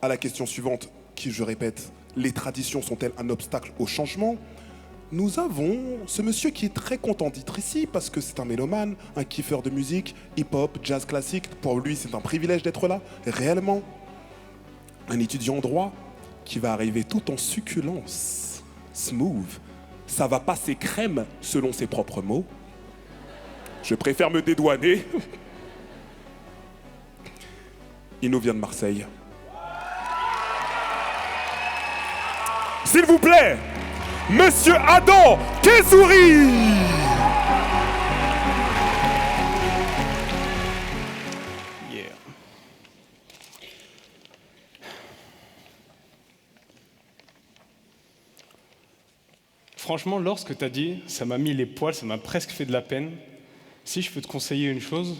à la question suivante, qui, je répète, les traditions sont-elles un obstacle au changement? Nous avons ce monsieur qui est très content d'être ici parce que c'est un mélomane, un kiffeur de musique, hip-hop, jazz classique. Pour lui, c'est un privilège d'être là, réellement. Un étudiant en droit qui va arriver tout en succulence, smooth. Ça va passer crème selon ses propres mots. Je préfère me dédouaner. Il nous vient de Marseille. S'il vous plaît, Monsieur Adam Kessouri. Yeah. Franchement, lorsque tu as dit, ça m'a mis les poils, ça m'a presque fait de la peine. Si je peux te conseiller une chose,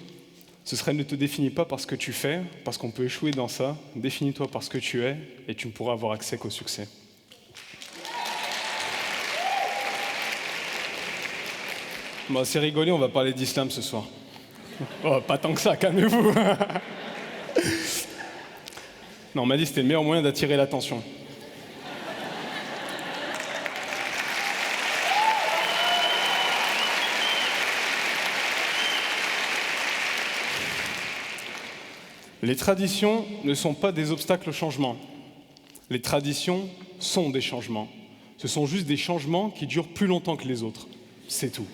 ce serait ne te définis pas par ce que tu fais, parce qu'on peut échouer dans ça. Définis-toi par ce que tu es, et tu ne pourras avoir accès qu'au succès. Bon, c'est rigolé, on va parler d'islam ce soir. Oh, pas tant que ça, calmez-vous. Non, on m'a dit que c'était le meilleur moyen d'attirer l'attention. Les traditions ne sont pas des obstacles au changement. Les traditions sont des changements. Ce sont juste des changements qui durent plus longtemps que les autres. C'est tout.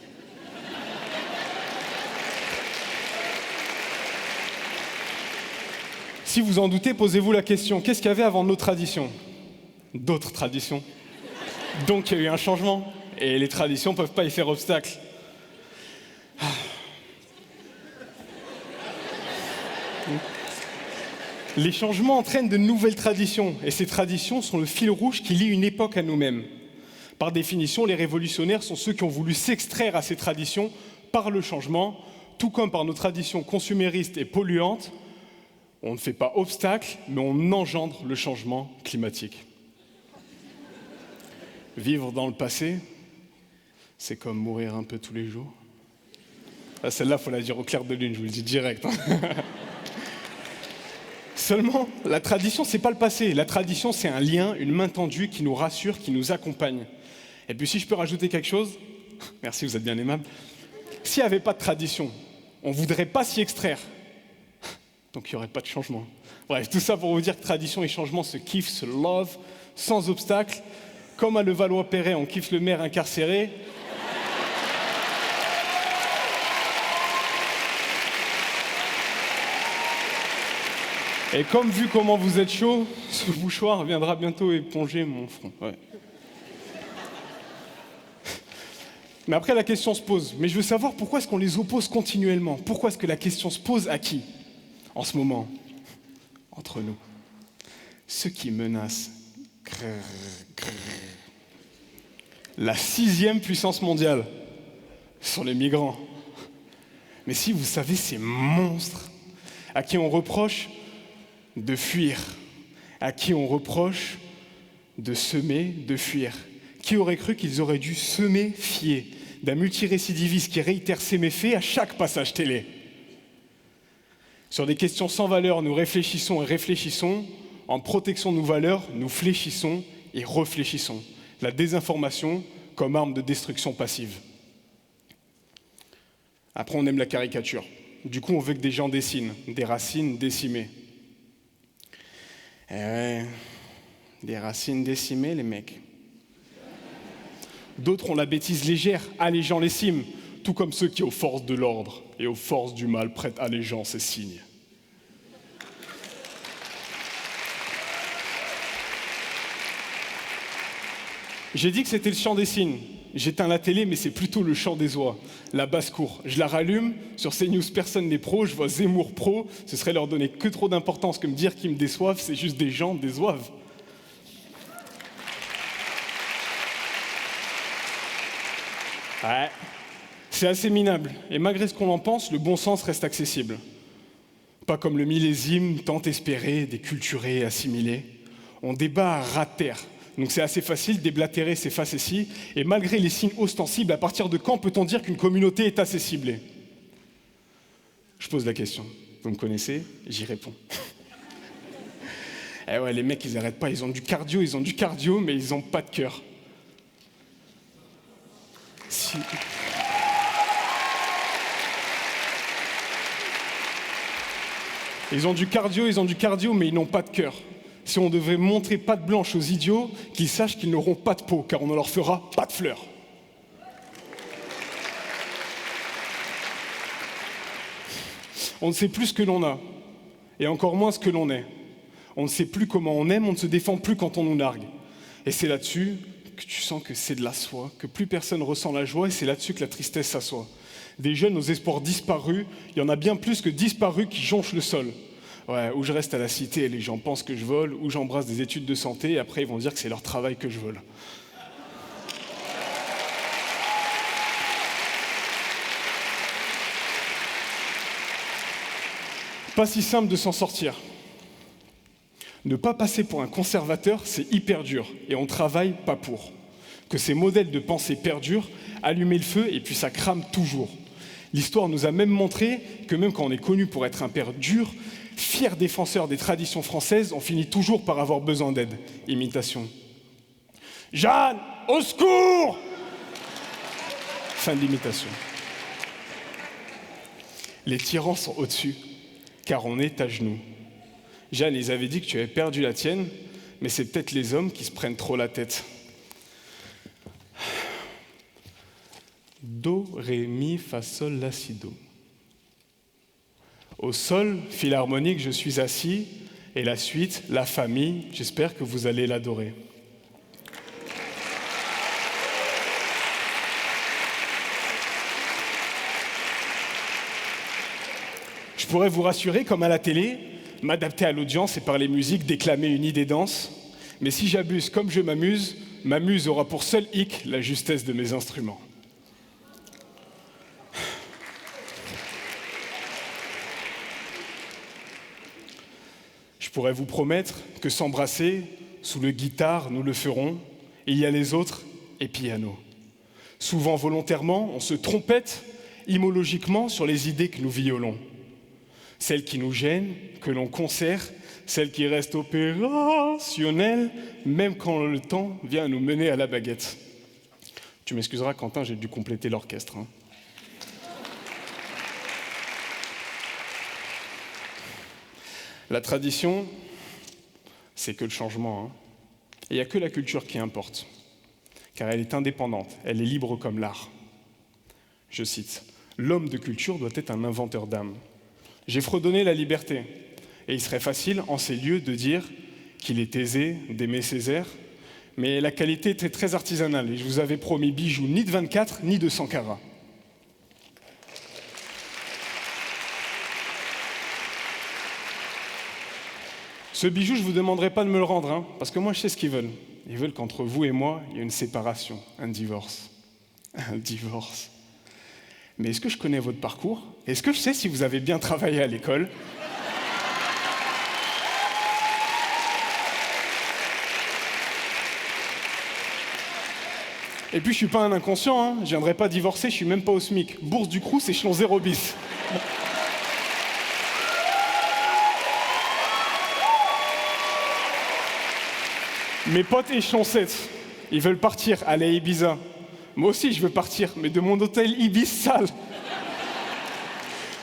Si vous en doutez, posez-vous la question, qu'est-ce qu'il y avait avant nos traditions? D'autres traditions. Donc il y a eu un changement, et les traditions ne peuvent pas y faire obstacle. Les changements entraînent de nouvelles traditions, et ces traditions sont le fil rouge qui lie une époque à nous-mêmes. Par définition, les révolutionnaires sont ceux qui ont voulu s'extraire à ces traditions par le changement, tout comme par nos traditions consuméristes et polluantes. On ne fait pas obstacle, mais on engendre le changement climatique. Vivre dans le passé, c'est comme mourir un peu tous les jours. Ah, celle-là, il faut la dire au clair de lune, je vous le dis direct. Seulement, la tradition, c'est pas le passé. La tradition, c'est un lien, une main tendue qui nous rassure, qui nous accompagne. Et puis si je peux rajouter quelque chose, merci, vous êtes bien aimable. S'il n'y avait pas de tradition, on ne voudrait pas s'y extraire. Donc il n'y aurait pas de changement. Bref, tout ça pour vous dire que tradition et changement se kiffent, se love, sans obstacle. Comme à Levallois-Perret, on kiffe le maire incarcéré. Et comme vu comment vous êtes chaud, ce bouchoir viendra bientôt éponger mon front. Ouais. Mais après, la question se pose. Mais je veux savoir pourquoi est-ce qu'on les oppose continuellement? Pourquoi est-ce que la question se pose à qui? En ce moment, entre nous, ceux qui menacent la 6e puissance mondiale sont les migrants. Mais si vous savez, ces monstres à qui on reproche de fuir, à qui on reproche de semer, de fuir. Qui aurait cru qu'ils auraient dû se méfier d'un multirécidiviste qui réitère ses méfaits à chaque passage télé? Sur des questions sans valeur, nous réfléchissons et réfléchissons. En protection de nos valeurs, nous fléchissons et réfléchissons. La désinformation comme arme de destruction passive. Après, on aime la caricature. Du coup, on veut que des gens dessinent, des racines décimées. Eh ouais, des racines décimées, les mecs. D'autres ont la bêtise légère, allégeant les cimes, tout comme ceux qui, aux forces de l'ordre et aux forces du mal, prêtent allégeance et signent. J'ai dit que c'était le chant des cygnes. J'éteins la télé, mais c'est plutôt le chant des oies. La basse-cour. Je la rallume. Sur CNews, personne n'est pro. Je vois Zemmour pro. Ce serait leur donner que trop d'importance que me dire qu'ils me déçoivent. C'est juste des gens déçoivent. Ouais. C'est assez minable. Et malgré ce qu'on en pense, le bon sens reste accessible. Pas comme le millésime tant espéré, déculturé, assimilé. On débat à ras de terre. Donc c'est assez facile, déblatérer ces facéties. Et malgré les signes ostensibles, à partir de quand peut-on dire qu'une communauté est assez ciblée? Je pose la question. Vous me connaissez? J'y réponds. Eh Eh ouais, les mecs, ils arrêtent pas, ils ont du cardio, mais ils ont pas de cœur. Si... Ils ont du cardio, mais ils n'ont pas de cœur. Si on devait montrer patte blanche aux idiots, qu'ils sachent qu'ils n'auront pas de peau, car on ne leur fera pas de fleurs. On ne sait plus ce que l'on a, et encore moins ce que l'on est. On ne sait plus comment on aime, on ne se défend plus quand on nous nargue. Et c'est là-dessus que tu sens que c'est de la soie, que plus personne ressent la joie, et c'est là-dessus que la tristesse s'assoit. Des jeunes aux espoirs disparus, il y en a bien plus que disparus qui jonchent le sol. Ouais, ou je reste à la cité et les gens pensent que je vole, ou j'embrasse des études de santé et après ils vont dire que c'est leur travail que je vole. Pas si simple de s'en sortir. Ne pas passer pour un conservateur, c'est hyper dur et on travaille pas pour. Que ces modèles de pensée perdurent, allumer le feu et puis ça crame toujours. L'histoire nous a même montré que même quand on est connu pour être un père dur, fier défenseur des traditions françaises, on finit toujours par avoir besoin d'aide. Imitation. Jeanne, au secours! Fin de l'imitation. Les tyrans sont au-dessus, car on est à genoux. Jeanne, ils avaient dit que tu avais perdu la tienne, mais c'est peut-être les hommes qui se prennent trop la tête. Do, ré, mi, fa, sol, la, si, do. Au sol, philharmonique, je suis assis, et la suite, la famille, j'espère que vous allez l'adorer. Je pourrais vous rassurer, comme à la télé, m'adapter à l'audience et par les musiques déclamer une idée dense, mais si j'abuse comme je m'amuse, ma muse aura pour seul hic la justesse de mes instruments. Je pourrais vous promettre que s'embrasser, sous le guitare, nous le ferons, et il y a les autres et piano. Souvent volontairement, on se trompette imologiquement sur les idées que nous violons. Celles qui nous gênent, que l'on conserve, celles qui restent opérationnelles, même quand le temps vient nous mener à la baguette. Tu m'excuseras, Quentin, j'ai dû compléter l'orchestre. La tradition, c'est que le changement. Et il n'y a que la culture qui importe, car elle est indépendante, elle est libre comme l'art. Je cite, « L'homme de culture doit être un inventeur d'âme. J'ai fredonné la liberté, et il serait facile, en ces lieux, de dire qu'il est aisé d'aimer Césaire, mais la qualité était très artisanale, et je vous avais promis bijoux ni de 24, ni de 100 carats. Ce bijou, je ne vous demanderai pas de me le rendre, parce que moi, je sais ce qu'ils veulent. Ils veulent qu'entre vous et moi, il y ait une séparation, un divorce. Un divorce. Mais est-ce que je connais votre parcours? Est-ce que je sais si vous avez bien travaillé à l'école? Et puis, je suis pas un inconscient, je viendrai pas divorcer, je suis même pas au SMIC. Bourse du Crous, échelon 0 bis. Mes potes échelon 7, ils veulent partir, aller à Ibiza. Moi aussi, je veux partir, mais de mon hôtel Ibis sale.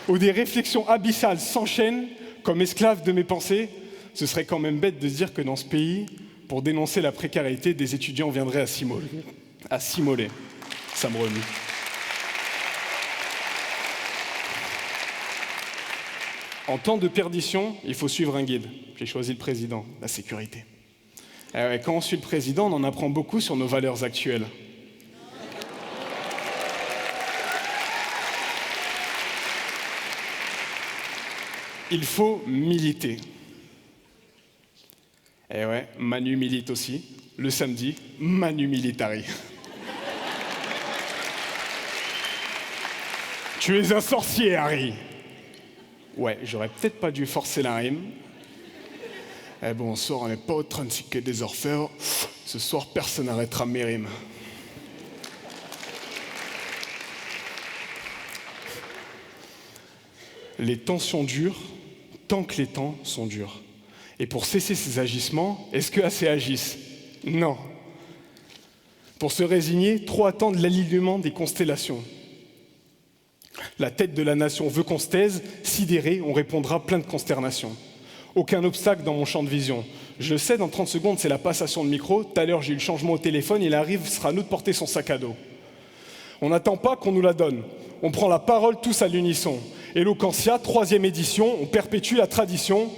Où des réflexions abyssales s'enchaînent comme esclaves de mes pensées. Ce serait quand même bête de se dire que dans ce pays, pour dénoncer la précarité, des étudiants viendraient à s'immoler. Ça me remue. En temps de perdition, il faut suivre un guide. J'ai choisi le président, la sécurité. Quand on suit le président, on en apprend beaucoup sur nos valeurs actuelles. Il faut militer. Et ouais, Manu milite aussi. Le samedi, Manu Militari. Tu es un sorcier, Harry. Ouais, j'aurais peut-être pas dû forcer la rime. Eh bonsoir, on n'est pas au train de siquer des orfèvres. Ce soir, personne n'arrêtera mes rimes. Les temps sont durs, tant que les temps sont durs. Et pour cesser ces agissements, est-ce que assez agissent? Non. Pour se résigner, trop attendent l'alignement des constellations. La tête de la nation veut qu'on se taise, sidéré, on répondra plein de consternation. Aucun obstacle dans mon champ de vision. Je le sais, dans 30 secondes, c'est la passation de micro. Tout à l'heure, j'ai eu le changement au téléphone, il arrive, ce sera à nous de porter son sac à dos. On n'attend pas qu'on nous la donne. On prend la parole tous à l'unisson. Eloquentia, 3e édition, on perpétue la tradition.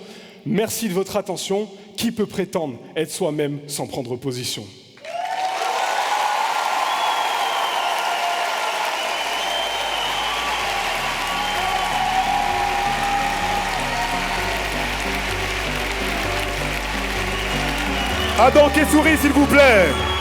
Merci de votre attention. Qui peut prétendre être soi-même sans prendre position? Adam Kessouri, s'il vous plaît.